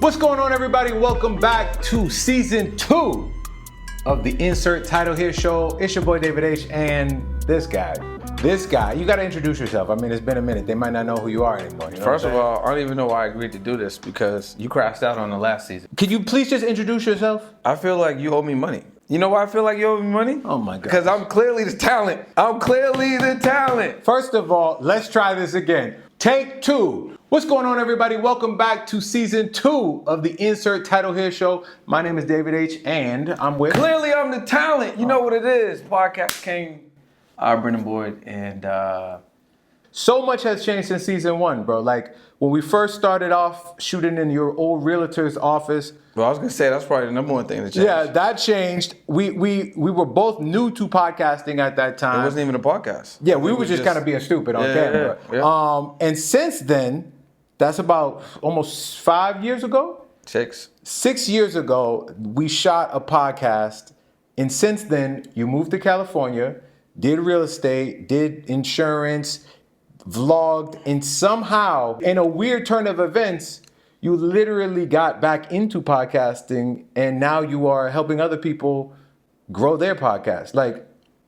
What's going on, everybody? Welcome back to season 2 of the Insert Title Here show. It's your boy David H. and this guy. You got to introduce yourself. I mean, it's been a minute. They might not know who you are anymore. You know First of all, I don't even know why I agreed to do this because you crashed out on the last season. Could you please just introduce yourself? I feel like you owe me money. You know why I feel like you owe me money? Oh my God. Because I'm clearly the talent. First of all, let's try this again. Take 2. What's going on, everybody? Welcome back to season 2 of the Insert Title Here show. My name is David H. and I'm with... Clearly I'm the talent. You know what it is. Podcast King, Brendan Boyd, and... So much has changed since season 1, bro. Like, when we first started off shooting in your old realtor's office... Well, I was going to say, that's probably the number one thing that changed. Yeah, that changed. We were both new to podcasting at that time. It wasn't even a podcast. Yeah, we were just kind of being stupid on camera. Yeah. And since then, that's about almost 5 years ago? 6. 6 years ago, we shot a podcast. And since then, you moved to California, did real estate, did insurance, vlogged, and somehow, in a weird turn of events, you literally got back into podcasting, and now you are helping other people grow their podcast. Like,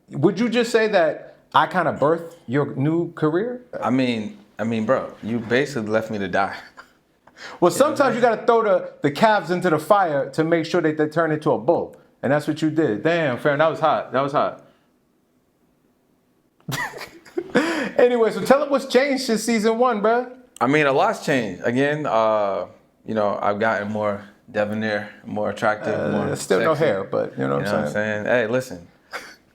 would you just say that I kind of birthed your new career? I mean, bro, you basically left me to die. Well, sometimes you got to throw the calves into the fire to make sure that they turn into a bull. And that's what you did. Damn, Farron, that was hot. Anyway, so tell them what's changed since season 1, bro. I mean, a lot's changed. Again, I've gotten more debonair, more attractive, more still sexy. No hair, but you know what I'm saying? Hey, listen,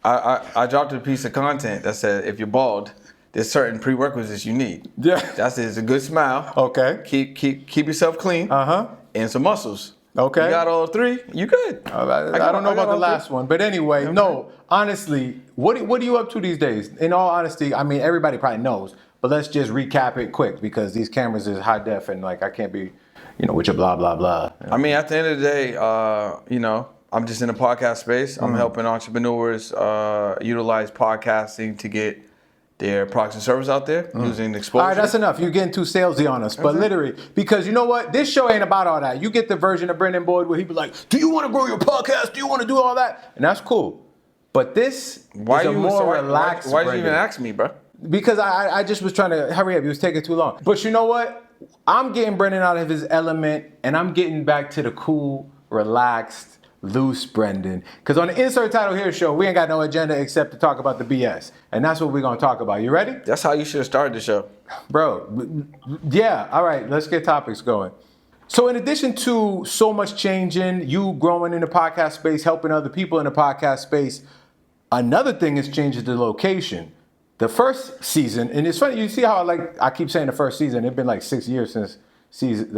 I dropped a piece of content that said if you're bald, there's certain prerequisites you need. Yeah. That's it. It's a good smile. Okay. Keep yourself clean. And some muscles. Okay. You got all 3, you good. I don't know about the last one, but anyway, okay. No, honestly, what are you up to these days? In all honesty, I mean, everybody probably knows, but let's just recap it quick because these cameras is high def and like I can't be, with your blah, blah, blah. I mean, at the end of the day, I'm just in the podcast space. I'm helping entrepreneurs utilize podcasting to get their products and service out there using exposure. All right, that's enough. You're getting too salesy on us. But literally, because you know what? This show ain't about all that. You get the version of Brendan Boyd where he be like, do you want to grow your podcast? Do you want to do all that? And that's cool. But this is a more relaxed Why did you even ask me, bro? Because I just was trying to hurry up. He was taking too long. But you know what? I'm getting Brendan out of his element, and I'm getting back to the cool, relaxed, loose Brendan. Because on the Insert Title Here show, we ain't got no agenda except to talk about the BS. And that's what we're going to talk about. You ready? That's how you should have started the show. Bro, yeah. All right, let's get topics going. So in addition to so much changing, you growing in the podcast space, helping other people in the podcast space, another thing is changing the location. The first season, and it's funny, you see how I keep saying the first season, it's been like 6 years since season,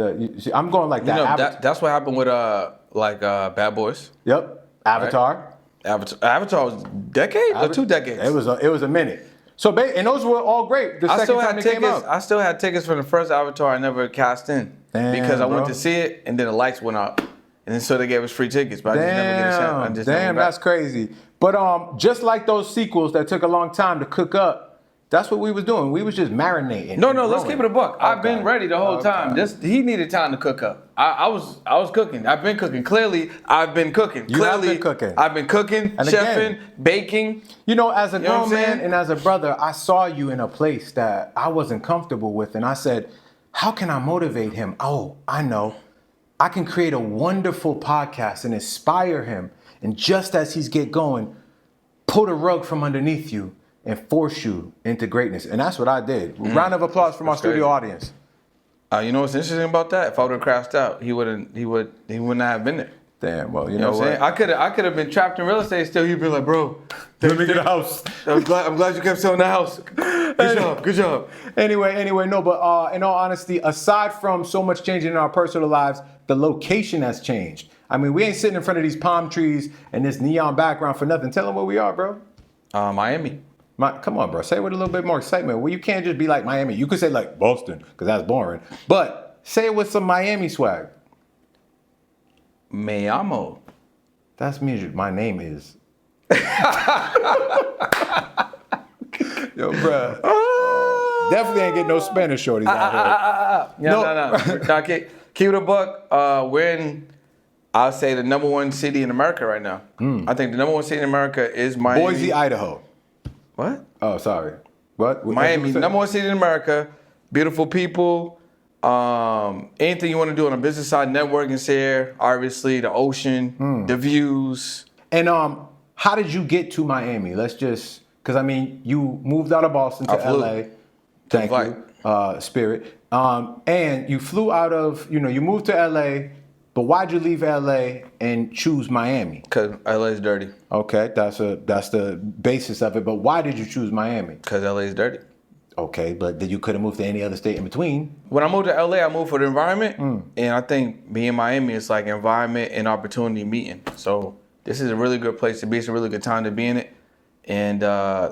I'm going like that. That's what happened with Bad Boys. Yep, Avatar. Right? Avatar was a decade or 2 decades? It was a minute. So, and those were all great. The second time they came out. I still had tickets for the first Avatar I never cast in. Because I went to see it, and then the lights went up. And then so they gave us free tickets, but I just never get a chance. Damn, that's crazy. But just like those sequels that took a long time to cook up, that's what we was doing. We was just marinating. No, let's keep it a buck. Okay. I've been ready the whole time. He needed time to cook up. I was cooking. I've been cooking. Clearly, I've been cooking. Have been cooking. I've been cooking, and chefing, baking. As a grown man and as a brother, I saw you in a place that I wasn't comfortable with, and I said, how can I motivate him? Oh, I know. I can create a wonderful podcast and inspire him. And just as he's get going, pull the rug from underneath you and force you into greatness. And that's what I did. Round of applause from our studio audience. You know what's interesting about that? If I would have crashed out, he wouldn't have been there. Damn, well, you know what I'm saying? I could have been trapped in real estate still. He'd be like, bro, let me get a house. I'm glad you kept selling the house. Good job. Anyway, no, but in all honesty, aside from so much changing in our personal lives, the location has changed. I mean, we ain't sitting in front of these palm trees and this neon background for nothing. Tell them where we are, bro. Miami. Come on, bro. Say it with a little bit more excitement. Well, you can't just be like Miami. You could say like Boston, because that's boring. But say it with some Miami swag. Me amo. That means my name is. Yo, bro. Definitely ain't getting no Spanish shorties out here. No. Keep it a buck. We're in, I'll say, the number one city in America right now. I think the number one city in America is Miami. Boise, Idaho. What? Oh, sorry. What Miami, you said? number one city in America. Beautiful people. Anything you want to do on the business side, networking's here. Obviously, the ocean, the views. And how did you get to Miami? Let's just, because I mean, you moved out of Boston to I flew. LA. Thank you, Spirit. And you flew out of, you moved to LA, but why'd you leave LA and choose Miami? Because LA is dirty. Okay, that's the basis of it. But why did you choose Miami? Because LA is dirty. Okay, but then you could have moved to any other state in between. When I moved to LA, I moved for the environment. And I think being in Miami is like environment and opportunity meeting. So this is a really good place to be. It's a really good time to be in it. And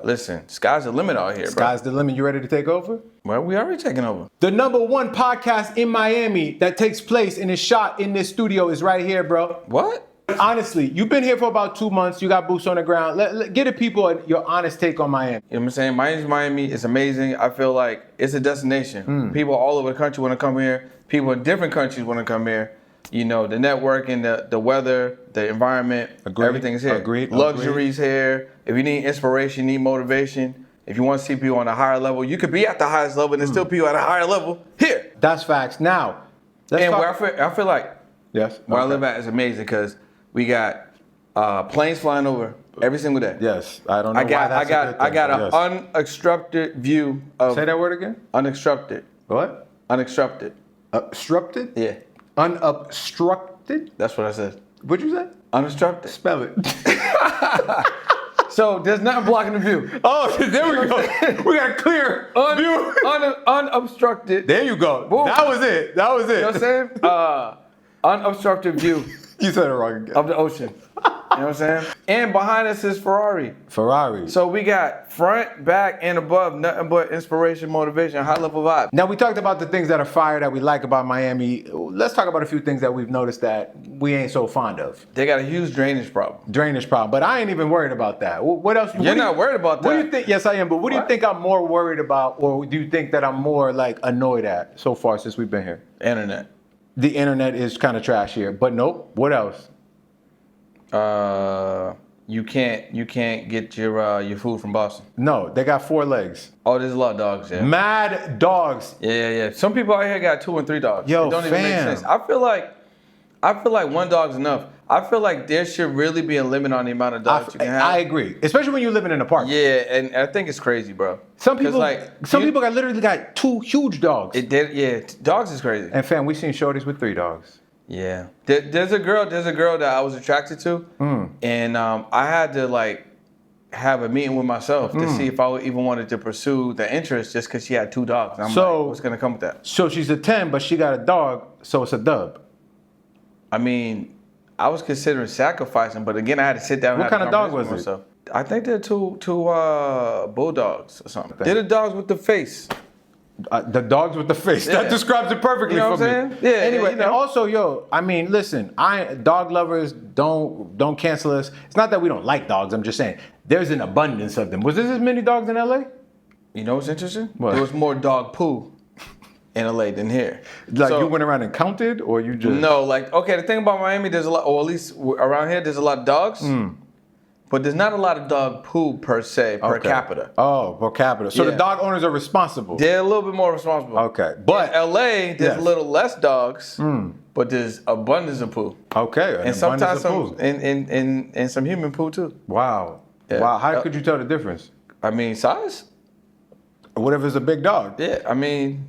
listen, sky's the limit out here, bro. Sky's the limit. You ready to take over? Well, we already taking over. The number one podcast in Miami that takes place and is shot in this studio is right here, bro. What? Honestly, you've been here for about 2 months. You got boots on the ground. Get the people your honest take on Miami. You know what I'm saying? Miami is amazing. I feel like it's a destination. People all over the country want to come here. People in different countries want to come here. The networking, the weather, the environment, everything's here. Agreed. Luxuries here. If you need inspiration, need motivation, if you want to see people on a higher level, you could be at the highest level and there's still people at a higher level here. That's facts. Now, where I feel like yes, where I live at is amazing because we got planes flying over every single day. Yes, I don't know why that's a good thing. I got an unobstructed view of. Say that word again. Unobstructed. What? Unobstructed. Obstructed? Yeah. Unobstructed? That's what I said. What'd you say? Unobstructed. Spell it. So there's nothing blocking the view. Oh, there we go. We got a clear view. Unobstructed. There you go. Boom. That was it. You know what I'm saying? Unobstructed view. You said it wrong again. Of the ocean. You know what I'm saying? And behind us is Ferrari. So we got front, back, and above, nothing but inspiration, motivation, high level vibe. Now we talked about the things that are fire that we like about Miami. Let's talk about a few things that we've noticed that we ain't so fond of. They got a huge drainage problem. But I ain't even worried about that. What else? You're not worried about that. What do you think? Yes, I am. But what do you think I'm more worried about, or do you think that I'm more like annoyed at so far since we've been here? Internet. The internet is kind of trash here, but nope. What else? You can't get your food from Boston. No, they got 4 legs. Oh, there's a lot of dogs. Yeah. Mad dogs. Yeah. Some people out here got 2 and 3 dogs. Yo, it don't even make sense. I feel like 1 dog's enough. I feel like there should really be a limit on the amount of dogs you can have. I agree, especially when you're living in an apartment. Yeah, and I think it's crazy, bro. Some people got literally got 2 huge dogs. Dogs is crazy. And fam, we seen shorties with 3 dogs. Yeah, there's a girl that I was attracted to, and I had to have a meeting with myself to see if I even wanted to pursue the interest just because she had 2 dogs. And I'm like, what's gonna come with that? So she's a 10, but she got a dog, so it's a dub. I mean, I was considering sacrificing, but again, I had to sit down. What kind of dog was it? I think they're two bulldogs or something. They're the dogs with the face. The dogs with the face. Yeah. That describes it perfectly for me. Yeah. Anyway, and also, I mean, listen, dog lovers don't cancel us. It's not that we don't like dogs. I'm just saying there's an abundance of them. Was there as many dogs in LA? You know what's interesting? What? There was more dog poo in LA than here. You went around and counted, or you just? No, the thing about Miami, there's a lot, or at least around here, there's a lot of dogs. But there's not a lot of dog poo per se, per capita. Oh, per capita. So the dog owners are responsible. They're a little bit more responsible. Okay. But in LA, there's a little less dogs, but there's abundance of poo. Okay. And sometimes some human poo too. Wow. Yeah. Wow. How could you tell the difference? I mean, size? What if it's a big dog? Yeah, I mean,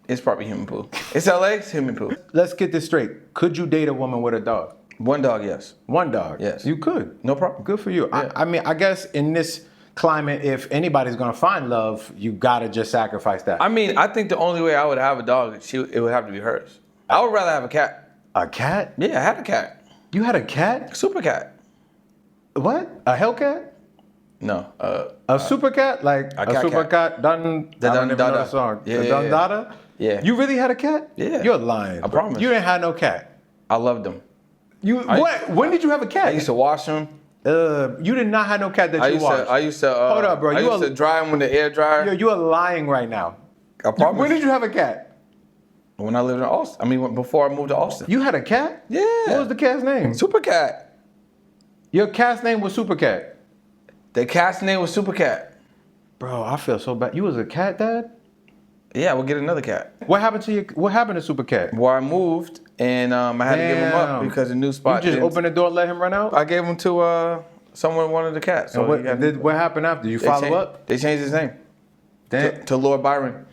it's probably human poo. It's LA, it's human poo. Let's get this straight. Could you date a woman with a dog? 1 dog, yes. 1 dog? Yes. You could? No problem. Good for you. Yeah. I mean, I guess in this climate, if anybody's going to find love, you got to just sacrifice that. I mean, I think the only way I would have a dog, it would have to be hers. I would rather have a cat. A cat? Yeah, I had a cat. You had a cat? Super cat. What? A Hellcat? No. A super cat? Like a super cat? I don't even know the song. Yeah, Dun Dada? Yeah. You really had a cat? Yeah. You're lying. I promise. You didn't have no cat. I loved them. What? When did you have a cat? I used to wash them. You did not have no cat that you washed. I used to. Hold up, bro. I used to dry them with the air dryer. You are lying right now. I promise. When did you have a cat? When I lived in Austin. I mean, before I moved to Austin. You had a cat? Yeah. What was the cat's name? Super Cat. Your cat's name was Super Cat. The cat's name was Super Cat. Bro, I feel so bad. You was a cat dad? Yeah, we'll get another cat. What happened to Super Cat? Well, I moved and I had to give him up because the new spot. You just opened the door and let him run out? I gave him to someone wanted the cat. So what happened after? You follow up? They changed his name to Lord Byron.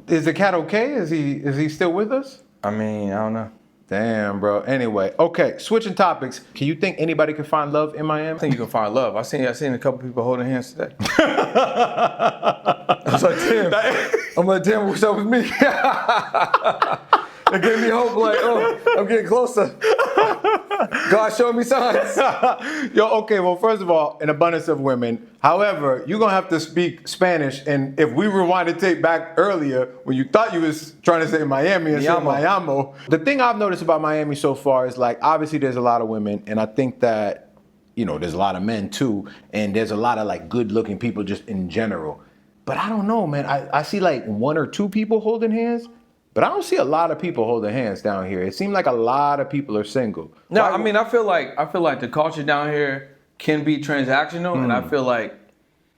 Is the cat okay? Is he still with us? I mean, I don't know. Damn, bro. Anyway, okay. Switching topics. Can you think anybody can find love in Miami? I think you can find love. I seen a couple people holding hands today. I was like, damn, wish that was me. It gave me hope. Like, oh, I'm getting closer. God showed me signs. Yo, okay. Well, first of all, an abundance of women. However, you're gonna have to speak Spanish. And if we rewind the tape back earlier, when you thought you was trying to say Miami and say Miami, the thing I've noticed about Miami so far is like obviously there's a lot of women, and I think that there's a lot of men too, and there's a lot of like good-looking people just in general. But I don't know, man. I see like one or two people holding hands. But I don't see a lot of people holding hands down here. It seems like a lot of people are single. No, I mean, I feel like the culture down here can be transactional, and I feel like,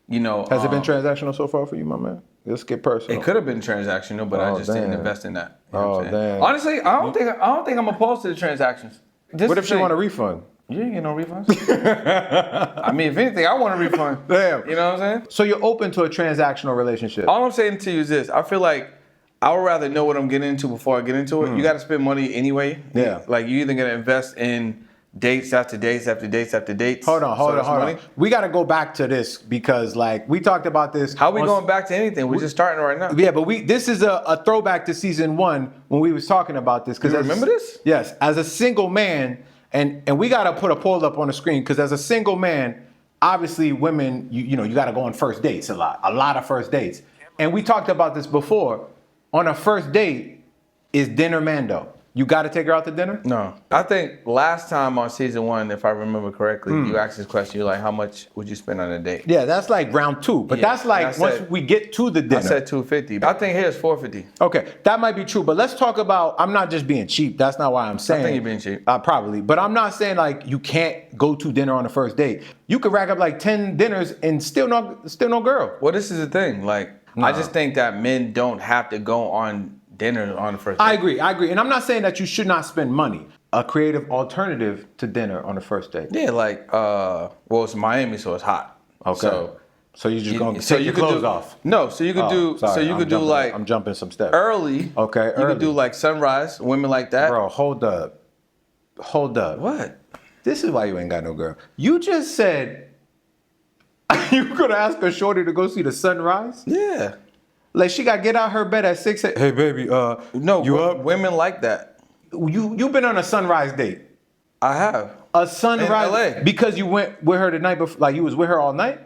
Has it been transactional so far for you, my man? Let's get personal. It could have been transactional, but I just didn't invest in that. You know what I'm saying? Damn. Honestly, I don't think I'm opposed to the transactions. What if she want a refund? You ain't get no refunds. I mean, if anything, I want a refund. Damn. You know what I'm saying? So you're open to a transactional relationship? All I'm saying to you is this. I feel like I would rather know what I'm getting into before I get into it. You got to spend money anyway. Yeah. Like, you either going to invest in dates after dates after dates after dates. Hold on. We got to go back to this because, like, we talked about this. How we going back to anything? We're just starting right now. Yeah, but this is a throwback to season 1 when we was talking about this. You remember this? Yes. As a single man, and we got to put a poll up on the screen because as a single man, obviously women, you got to go on first dates a lot of first dates. And we talked about this before. On a first date, is dinner Mando? You got to take her out to dinner? No. I think last time on season 1, if I remember correctly, you asked this question. You're like, how much would you spend on a date? Yeah, that's like round 2. But that's like once we get to the dinner. I said $250. I think here's $450. Okay, that might be true. But let's talk about, I'm not just being cheap. That's not why I'm saying. I think you're being cheap. Probably. But I'm not saying like you can't go to dinner on the first date. You could rack up like 10 dinners and still no girl. Well, this is the thing. Like, I just think that men don't have to go on dinner on the first date. I agree. And I'm not saying that you should not spend money. A creative alternative to dinner on the first date. Yeah, like, well, it's Miami, so it's hot. Okay. So you're just going to take your clothes off? No, so you could I'm jumping some steps. Early. Okay, You could do like sunrise, women like that. Bro, hold up. What? This is why you ain't got no girl. You just said you could ask a shorty to go see the sunrise? Yeah. Like she got to get out her bed at 6 a.m. Hey, baby, no, you up? Women like that. You've been on a sunrise date. I have. A sunrise in LA. Because you went with her the night before, like you was with her all night?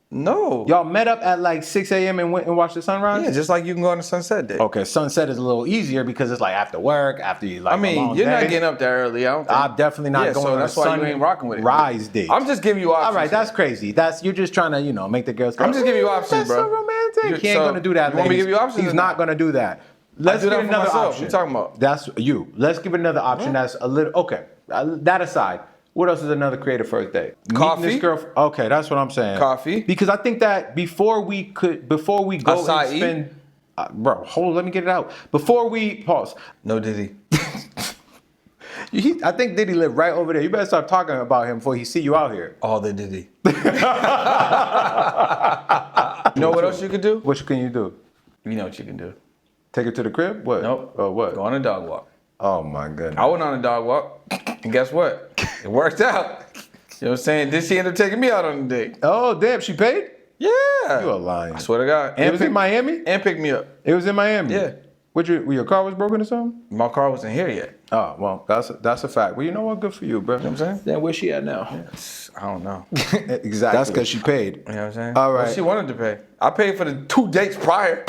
No. Y'all met up at like 6 a.m. and went and watched the sunrise? Yeah, just like you can go on a sunset date. Okay, sunset is a little easier because it's like after work, after you like. I mean, you're not getting up that early. I don't think. I'm definitely not going on that's a why you ain't rocking with it. Sunrise date. I'm just giving you options. All right, that's crazy. You're just trying to make the girls. I'm just giving you options, that's bro. That's so romantic. He ain't gonna do that. You want me to give you options? He's not gonna do that. Let's do get that for another myself. option. What you talking about? That's you. Let's give another option. That's a little okay. That aside. What else is another creative first date? Coffee. Meeting this girl. Okay, that's what I'm saying. Coffee. Because I think that before we go Acai. and spend, bro, hold on, let me get it out. Before we pause. No Diddy. I think Diddy live right over there. You better start talking about him before he see you out here. All the Diddy. You know what else you could do? What can you do? You know what you can do. Take her to the crib? What? Nope. Oh, what? Go on a dog walk. Oh my goodness. I went on a dog walk, and guess what? It worked out. You know what I'm saying? Did she end up taking me out on a date? Oh, damn, she paid? Yeah. You a lying. I swear to God. And it was in Miami? And picked me up. It was in Miami? Yeah. Your car was broken or something? My car wasn't here yet. Oh, well, that's a fact. Well, you know what? Good for you, bro. You know what I'm saying? Then where's she at now? I don't know. Exactly. That's because she paid. You know what I'm saying? All right. Well, she wanted to pay. I paid for the 2 dates prior.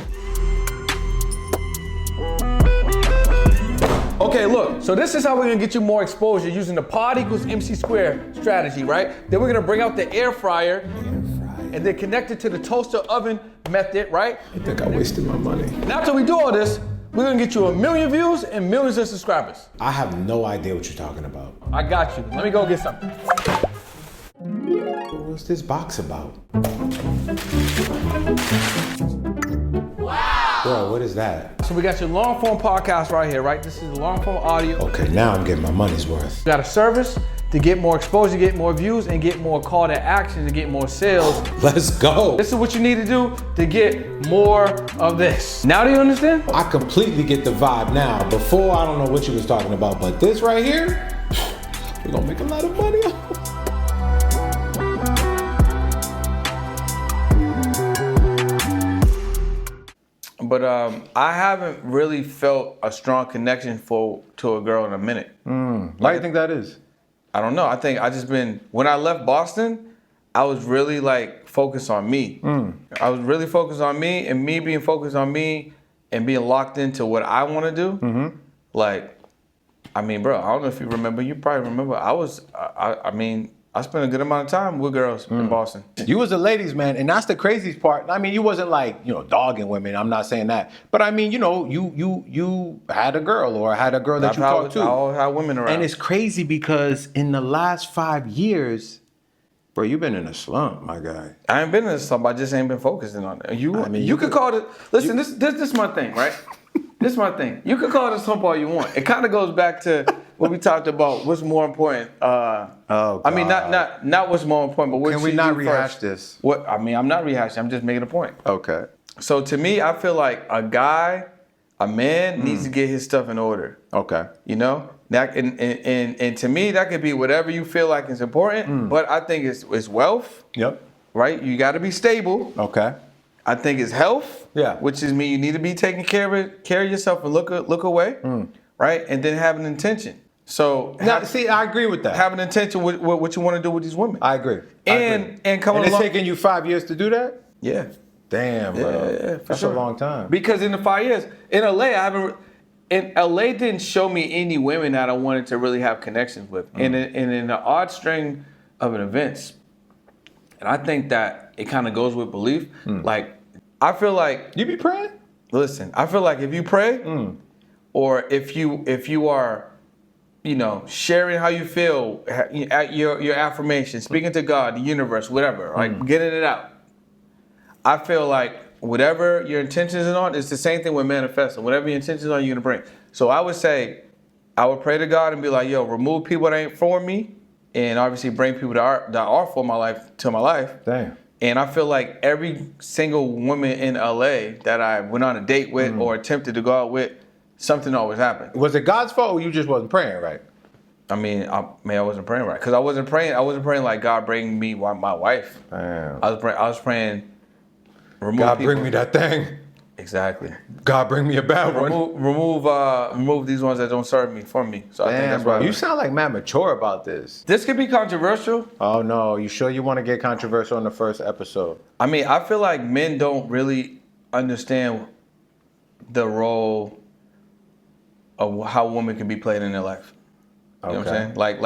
Okay, look, so this is how we're gonna get you more exposure using the pod equals MC square strategy, right? Then we're gonna bring out the air fryer. and then connect it to the toaster oven method, right? I think I wasted my money. And after we do all this, we're gonna get you 1 million views and millions of subscribers. I have no idea what you're talking about. I got you. Let me go get something. What's this box about? Wow! Bro, what is that? So we got your long form podcast right here, right? This is long form audio. Okay, now I'm getting my money's worth. We got a service to get more exposure, get more views, and get more call to action to get more sales. Let's go. This is what you need to do to get more of this. Now do you understand? I completely get the vibe now. Before, I don't know what you was talking about, but this right here, we're gonna make a lot of money. But I haven't really felt a strong connection to a girl in a minute. Why do you think that is? I don't know. I think I just been, when I left Boston, I was really like focused on me. I was really focused on me, and me being focused on me and being locked into what I want to do. Like, I mean, bro, I don't know if you remember. You probably remember. I spent a good amount of time with girls in Boston. You was a ladies' man, and that's the craziest part. I mean, you wasn't like, dogging women. I'm not saying that. But I mean, you had a girl or had a girl that you talked to. I always had women around. And it's crazy because in the last 5 years, bro, you've been in a slump, my guy. I ain't been in a slump. I just ain't been focusing on it. You could call it, listen, this is my thing, right? This is my thing. You could call it a slump all you want. It kind of goes back to what we talked about. What's more important? God. I mean, not what's more important, but what Can we not rehash this? What I mean, I'm not rehashing. I'm just making a point. Okay. So to me, I feel like a man needs to get his stuff in order. Okay. That and to me, that could be whatever you feel like is important. But I think it's wealth. Yep. Right. You got to be stable. Okay. I think it's health. Yeah. Which is you need to be taking care of yourself and look away. Right. And then have an intention. So I agree with that. Have an intention with what you want to do with these women. I agree. And coming it's along. taking you 5 years to do that? Yeah. Damn, bro. Yeah, that's a long time. Because in the 5 years in LA, didn't show me any women that I wanted to really have connections with. And in the odd string of an events, and I think that it kind of goes with belief. Like, I feel like you be praying. Listen, I feel like if you pray, or if you are, sharing how you feel, at your affirmation, speaking to God, the universe, whatever, like getting it out. I feel like whatever your intentions are on, it's the same thing with manifesting. Whatever your intentions are, you're gonna bring. So I would say, I would pray to God and be like, yo, remove people that ain't for me, and obviously bring people that are for my life to my life. Damn. And I feel like every single woman in LA that I went on a date with or attempted to go out with, something always happened. Was it God's fault or you just wasn't praying right? I mean, I wasn't praying right, because I wasn't praying like God bring me my wife. Damn. I was praying. Remove God people. bring me that thing. Exactly. God bring me a bad one. Remove these ones that don't serve me from me. So I think that's bro. why You sound like mad mature about this. This could be controversial. Oh no, you sure you want to get controversial in the first episode? I mean, I feel like men don't really understand the role of how women can be played in their life. You know what I'm saying? Like.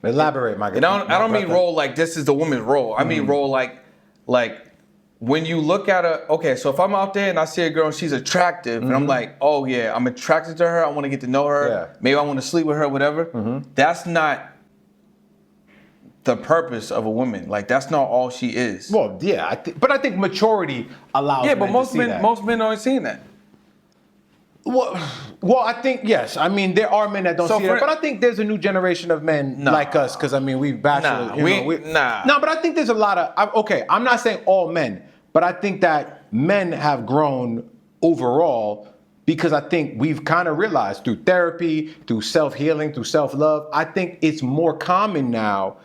Elaborate, my guy. And I don't mean role like this is the woman's role. I mean role like when you look at so if I'm out there and I see a girl and she's attractive and I'm like, oh yeah, I'm attracted to her, I want to get to know her, Yeah. maybe I want to sleep with her, whatever. That's not the purpose of a woman. Like, that's not all she is. Well, yeah, but I think maturity allows. Yeah, but most men, most men aren't seeing that. Well, I think yes. I mean, there are men that don't see that, but I think there's a new generation of men like us. Because I mean, we've bachelor. No, but I think there's a lot of. I'm not saying all men, but I think that men have grown overall because I think we've kind of realized through therapy, through self-healing, through self-love. I think it's more common now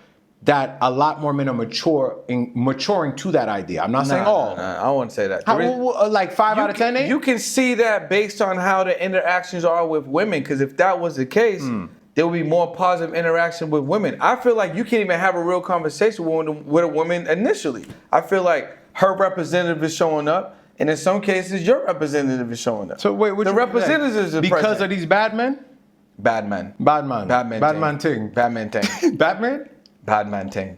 that a lot more men are maturing to that idea. I'm not saying all. I wouldn't say that. Like 5 out of 10 ain't? You can see that based on how the interactions are with women, because if that was the case, there would be more positive interaction with women. I feel like you can't even have a real conversation with a woman initially. I feel like her representative is showing up, and in some cases, your representative is showing up. So wait, the representatives are because present. of these bad men? Bad men. Bad man. Bad man. Bad man ting. Bad man ting. Batman? Bad man ting.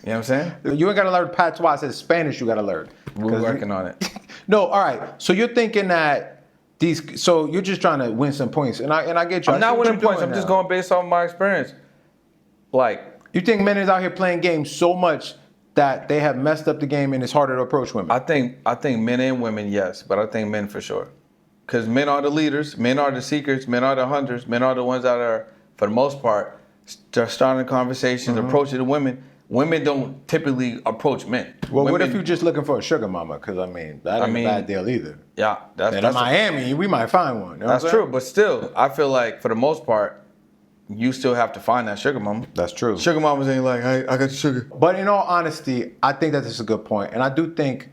You know You know what I'm saying? You ain't got to learn patois. I said Spanish you got to learn. We're working on it. No, all right. So you're thinking that so you're just trying to win some points. And I get you. I'm not winning points. I'm just going based on my experience. Like, you think men is out here playing games so much that they have messed up the game and it's harder to approach women? I think men and women, yes, but I think men for sure. Because men are the leaders, men are the seekers, men are the hunters, men are the ones that are, for the most part, starting conversations, approaching the women. Women don't typically approach men. Well, women, what if you're just looking for a sugar mama? Because, that ain't a bad deal either. Yeah. And in Miami, we might find one. You know that's true, but still, I feel like, for the most part, you still have to find that sugar mama. That's true. Sugar mamas ain't like, hey, I got sugar. But in all honesty, I think that this is a good point. And I do think,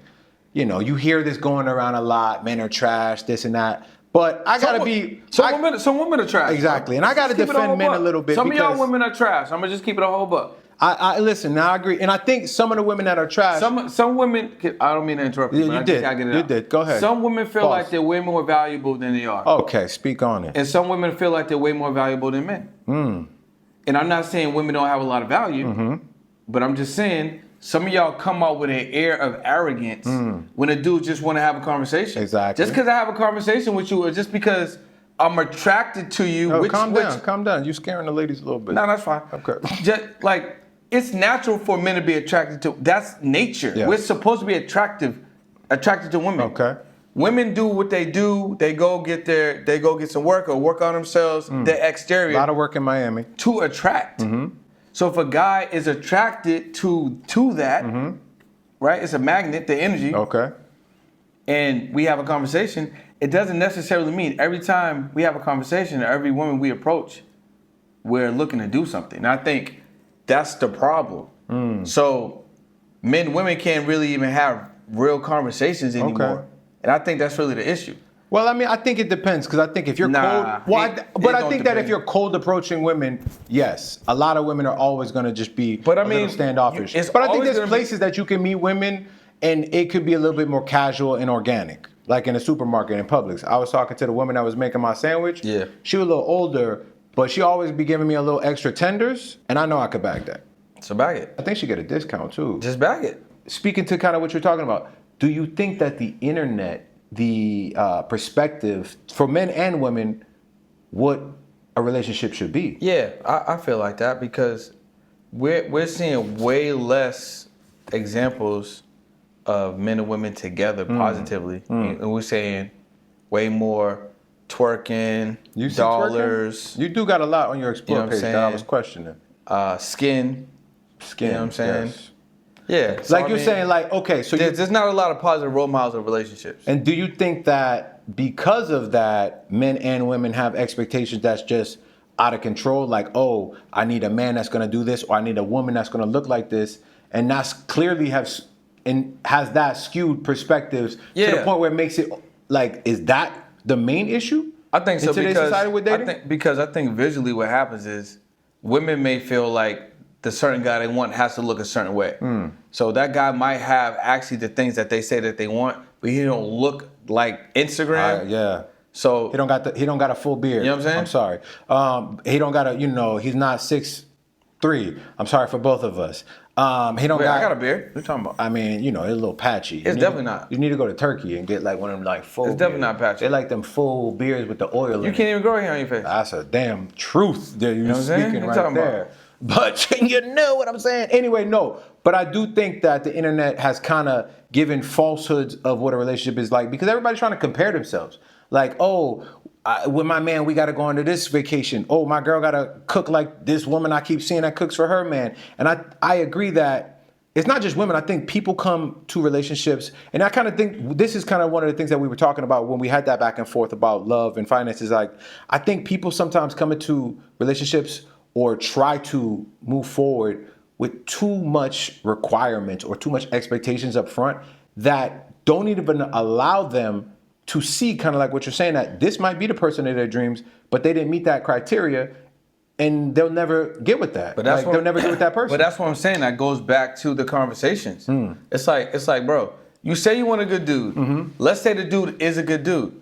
you hear this going around a lot. Men are trash, this and that. But I got to be... Some women are trash. Exactly. And I got to defend men a little bit. Some of y'all women are trash. I'm going to just keep it a whole buck. I listen, now I agree. And I think some of the women that are trash... Some women... I don't mean to interrupt you. You did. Go ahead. Some women feel like they're way more valuable than they are. Okay, speak on it. And some women feel like they're way more valuable than men. And I'm not saying women don't have a lot of value, but I'm just saying some of y'all come out with an air of arrogance when a dude just want to have a conversation. Exactly. Just because I have a conversation with you, or just because I'm attracted to you. No, calm down. You're scaring the ladies a little bit. No, that's fine. Okay. Just like, it's natural for men to be attracted to. That's nature. Yeah. We're supposed to be attracted to women. Okay. Women do what they do. They go get some work or work on themselves, their exterior. A lot of work in Miami. To attract. So if a guy is attracted to that, right? It's a magnet, the energy. Okay. And we have a conversation. It doesn't necessarily mean every time we have a conversation or every woman we approach, we're looking to do something. And I think that's the problem. So women can't really even have real conversations anymore. Okay. And I think that's really the issue. Well, I mean, I think it depends, because I think if you're cold, I think that if you're cold approaching women, yes, a lot of women are always going to just be a little standoffish. But I think there's places that you can meet women and it could be a little bit more casual and organic, like in a supermarket in Publix. I was talking to the woman that was making my sandwich. Yeah. She was a little older, but she always be giving me a little extra tenders, and I know I could bag that. So bag it. I think she get a discount too. Just bag it. Speaking to kind of what you're talking about, do you think that the internet, the perspective for men and women, what a relationship should be? Yeah, I feel like that, because we're seeing way less examples of men and women together positively. And we're saying way more twerking, dollars. Twerking? You do got a lot on your Explore page that I was questioning. Skin. You know what I'm saying? Yes. Yeah. So like you're saying, like, okay, so there's not a lot of positive role models of relationships. And do you think that because of that, men and women have expectations that's just out of control? Like, oh, I need a man that's going to do this, or I need a woman that's going to look like this, and that's clearly has that skewed perspectives to the point where it makes it like, is that the main issue? I think so, in today's society with dating? I think visually what happens is women may feel like the certain guy they want has to look a certain way. So that guy might have actually the things that they say that they want, but he don't look like Instagram. Yeah. So he don't got a full beard. You know what I'm I'm saying? sorry. He don't got he's not 6'3". I'm sorry for both of us. I got a beard. What are you talking about? I mean, it's a little patchy. It's definitely not. You need to go to Turkey and get like one of them like full. It's definitely not patchy. They like them full beards with the oil in it. You can't even grow hair on your face. That's a damn truth that you're speaking right there. About? But you know what I'm saying? Anyway, no. But I do think that the internet has kind of given falsehoods of what a relationship is like, because everybody's trying to compare themselves. Like, with my man, we got to go on to this vacation. Oh, my girl got to cook like this woman I keep seeing that cooks for her man. And I agree that it's not just women. I think people come to relationships, and I kind of think this is kind of one of the things that we were talking about when we had that back and forth about love and finances. Like, I think people sometimes come into relationships or try to move forward with too much requirements or too much expectations up front that don't even allow them to see, kind of like what you're saying, that this might be the person of their dreams, but they didn't meet that criteria, and they'll never get with that. But they'll never get with that person. But that's what I'm saying. That goes back to the conversations. It's like, bro, you say you want a good dude. Let's say the dude is a good dude,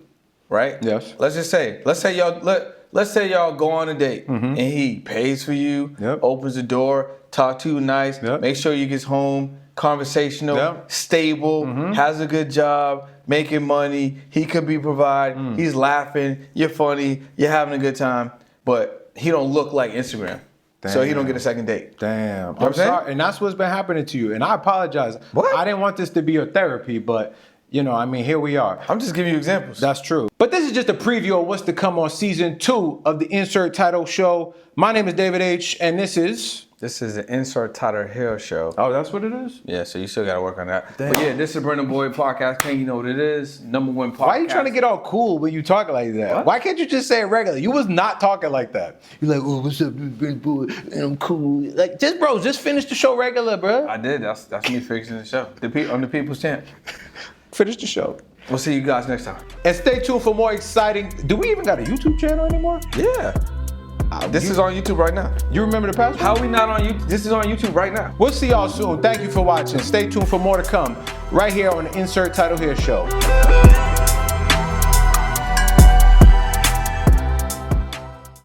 right? Yes. Let's say let's say y'all go on a date and he pays for you, opens the door, talk to you nice, make sure you get home, conversational, stable, has a good job, making money, he could be providing, he's laughing, you're funny, you're having a good time, but he don't look like Instagram. So he don't get a second date. Damn. You know I'm sorry. And that's what's been happening to you. And I apologize. What? I didn't want this to be your therapy, but, you know, I mean, here we are. I'm just giving you examples. That's true. But this is just a preview of what's to come on season 2 of the Insert Title Show. My name is David H., and this is the Insert Title Hill Show. Oh, that's what it is? Yeah, so you still got to work on that. Damn. But yeah, this is Brendan Boyd Podcast. King, you know what it is. #1 podcast. Why are you trying to get all cool when you talk like that? What? Why can't you just say it regular? You was not talking like that. You're like, oh, what's up, Brendan Boyd? And I'm cool. Like, just finish the show regular, bro. I did. That's me fixing the show. On the People's Champ. Finish the show. We'll see you guys next time. And stay tuned for more exciting. Do we even got a YouTube channel anymore? Yeah. This is on YouTube right now. You remember the password? How are we not on YouTube? This is on YouTube right now. We'll see y'all soon. Thank you for watching. Stay tuned for more to come right here on the Insert Title Here Show.